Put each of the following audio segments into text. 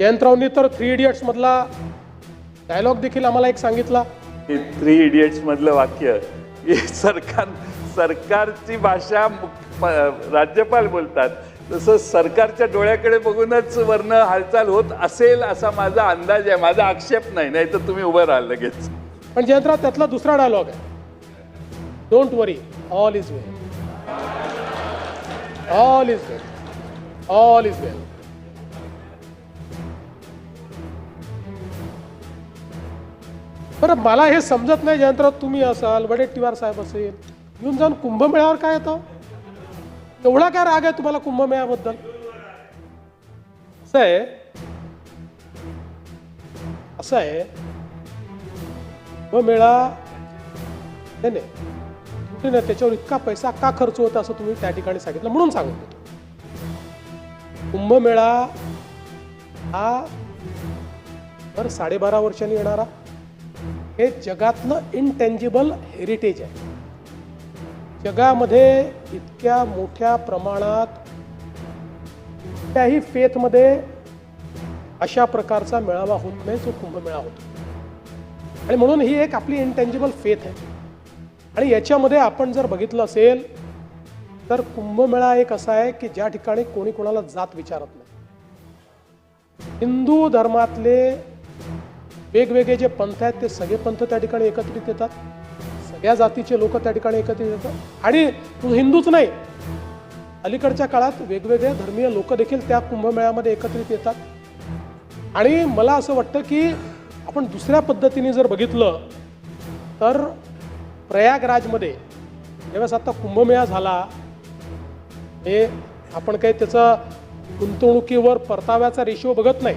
जयंतरावनी तर 3 इडियट्स मधला डायलॉग देखील आम्हाला एक सांगितला. हे 3 इडियट्स मधलं वाक्य हे सरकारची भाषा राज्यपाल बोलतात, तसं सरकारच्या डोळ्याकडे बघूनच वर्ण हालचाल होत असेल असा माझा अंदाज आहे. माझा आक्षेप नाही, नाही तर तुम्ही उभं राहाल लगेच. पण जयंतराव त्यातला दुसरा डायलॉग आहे, don't worry all is well, all is well, all is well. बरं मला हे समजत नाही जयंतराव, तुम्ही असाल, वडेट्टीवार साहेब असेल, येऊन जाऊन कुंभमेळ्यावर काय येतं, एवढा काय राग आहे तुम्हाला कुंभमेळ्याबद्दल? असं आहे कुंभमेळा नाही त्याच्यावर इतका पैसा का खर्च होता असं तुम्ही त्या ठिकाणी सांगितलं, म्हणून सांगतो. कुंभमेळा हा तर 12.5 वर्षांनी येणारा हे जगातलं इनटेंजिबल हेरिटेज आहे. जगामध्ये इतक्या मोठ्या प्रमाणात त्याही फेथमध्ये अशा प्रकारचा मेळावा होत नाही जो कुंभमेळा होतो. आणि म्हणून ही एक आपली इनटेंजिबल फेथ आहे. आणि याच्यामध्ये आपण जर बघितलं असेल तर कुंभमेळा एक असा आहे की ज्या ठिकाणी कोणी कोणाला जात विचारत नाही. हिंदू धर्मातले वेगवेगळे जे पंथ आहेत ते सगळे पंथ त्या ठिकाणी एकत्रित येतात, सगळ्या जातीचे लोक त्या ठिकाणी एकत्रित येतात. आणि हिंदूच नाही, अलीकडच्या काळात वेगवेगळे धर्मीय लोक देखील त्या कुंभमेळ्यामध्ये एकत्रित येतात. आणि मला असं वाटतं की आपण दुसऱ्या पद्धतीने जर बघितलं तर प्रयागराजमध्ये ज्यावेळेस आता कुंभमेळा झाला, हे आपण काही त्याचा गुंतवणुकीवर परताव्याचा रेशिओ बघत नाही,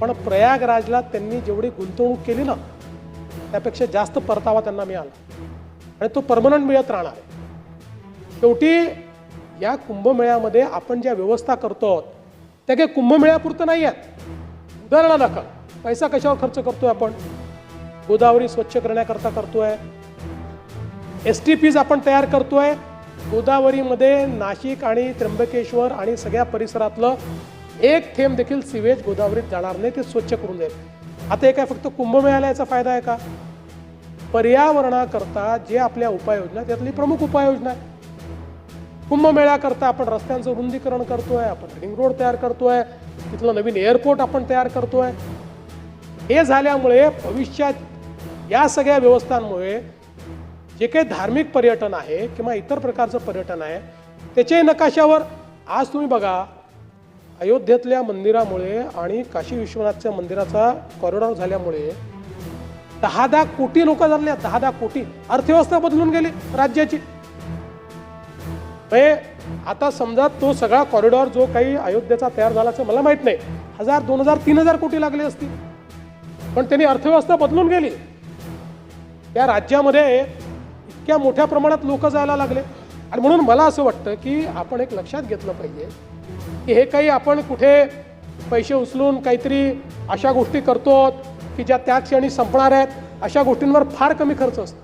पण प्रयागराजला त्यांनी जेवढी गुंतवणूक केली ना त्यापेक्षा जास्त परतावा त्यांना मिळाला आणि तो परमनंट मिळत राहणार आहे. शेवटी या कुंभमेळ्यामध्ये आपण ज्या व्यवस्था करतो त्या काही कुंभमेळ्यापुरतं नाही आहेत. उदाहरणादाखल पैसा कशावर खर्च करतोय आपण? गोदावरी स्वच्छ करण्याकरता करतोय, STPs आपण तयार करतोय. गोदावरीमध्ये नाशिक आणि त्र्यंबकेश्वर आणि सगळ्या परिसरातलं एक थेंब देखील सिवेज गोदावरीत जाणार नाही, ते स्वच्छ करून जाईल. आता हे काय फक्त कुंभमेळ्याला याचा फायदा आहे का? पर्यावरणाकरता जे आपल्या उपाययोजना त्यातली प्रमुख उपाययोजना आहे. कुंभमेळ्याकरता आपण रस्त्यांचं रुंदीकरण करतोय, आपण रिंग रोड तयार करतोय, तिथलं नवीन एअरपोर्ट आपण तयार करतोय. हे झाल्यामुळे भविष्यात या सगळ्या व्यवस्थांमुळे जे काही धार्मिक पर्यटन आहे किंवा इतर प्रकारचं पर्यटन आहे त्याच्याही नकाशावर आज तुम्ही बघा, अयोध्येतल्या मंदिरामुळे आणि काशी विश्वनाथच्या मंदिराचा कॉरिडॉर झाल्यामुळे 10 कोटी लोक झाले. 10 कोटी, अर्थव्यवस्था बदलून गेली राज्याची. आता समजा तो सगळा कॉरिडॉर जो काही अयोध्येचा तयार झाल्याचं मला माहित नाही, 1000, 2000, 3000 कोटी लागले असतील, पण त्यांनी अर्थव्यवस्था बदलून गेली. त्या राज्यामध्ये इतक्या मोठ्या प्रमाणात लोक जायला लागले. आणि म्हणून मला असं वाटतं की आपण एक लक्षात घेतलं पाहिजे की हे काही आपण कुठे पैसे उचलून काहीतरी अशा गोष्टी करतो की ज्या त्या क्षणी संपणार आहेत, अशा गोष्टींवर फार कमी खर्च असतो.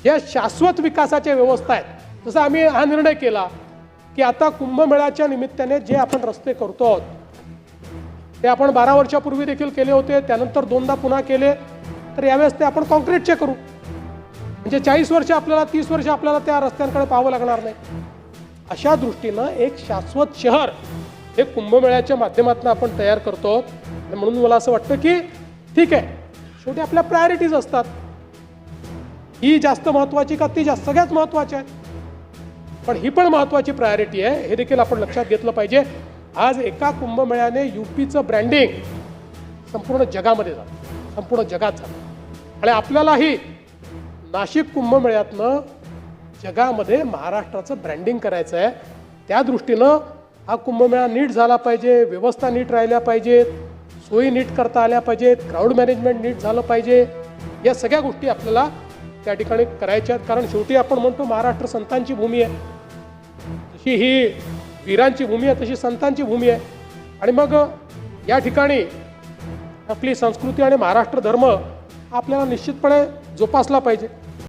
या शाश्वत विकासाच्या व्यवस्था आहेत. जसं आम्ही हा निर्णय केला की आता कुंभमेळ्याच्या निमित्ताने जे आपण रस्ते करतो ते आपण 12 वर्षापूर्वी देखील केले होते, त्यानंतर 2दा पुन्हा केले, तर यावेळेस ते आपण कॉन्क्रीटचे करू. म्हणजे 40 वर्ष आपल्याला, 30 वर्ष आपल्याला त्या रस्त्यांकडे पाहावं लागणार नाही. अशा दृष्टीनं एक शाश्वत शहर हे कुंभमेळ्याच्या माध्यमातून आपण तयार करतो. आणि म्हणून मला असं वाटतं की ठीक आहे, शेवटी आपल्या प्रायोरिटीज असतात, ही जास्त महत्त्वाची का ती जास्त, सगळ्यात महत्त्वाची आहे, पण ही पण महत्त्वाची प्रायोरिटी आहे, हे देखील आपण लक्षात घेतलं पाहिजे. आज एका कुंभमेळ्याने UPचं ब्रँडिंग संपूर्ण जगामध्ये झालं, संपूर्ण जगात झालं. आणि आपल्यालाही नाशिक कुंभमेळ्यातनं जगामध्ये महाराष्ट्राचं ब्रँडिंग करायचं आहे. त्या दृष्टीनं हा कुंभमेळा नीट झाला पाहिजे, व्यवस्था नीट राहिल्या पाहिजेत, सोयी नीट करता आल्या पाहिजेत, क्राऊड मॅनेजमेंट नीट झालं पाहिजे. या सगळ्या गोष्टी आपल्याला त्या ठिकाणी करायच्या आहेत. कारण शेवटी आपण म्हणतो महाराष्ट्र संतांची भूमी आहे, जशी ही वीरांची भूमी आहे तशी संतांची भूमी आहे. आणि मग या ठिकाणी आपली संस्कृती आणि महाराष्ट्र धर्म आपल्याला निश्चितपणे जोपासला पाहिजे.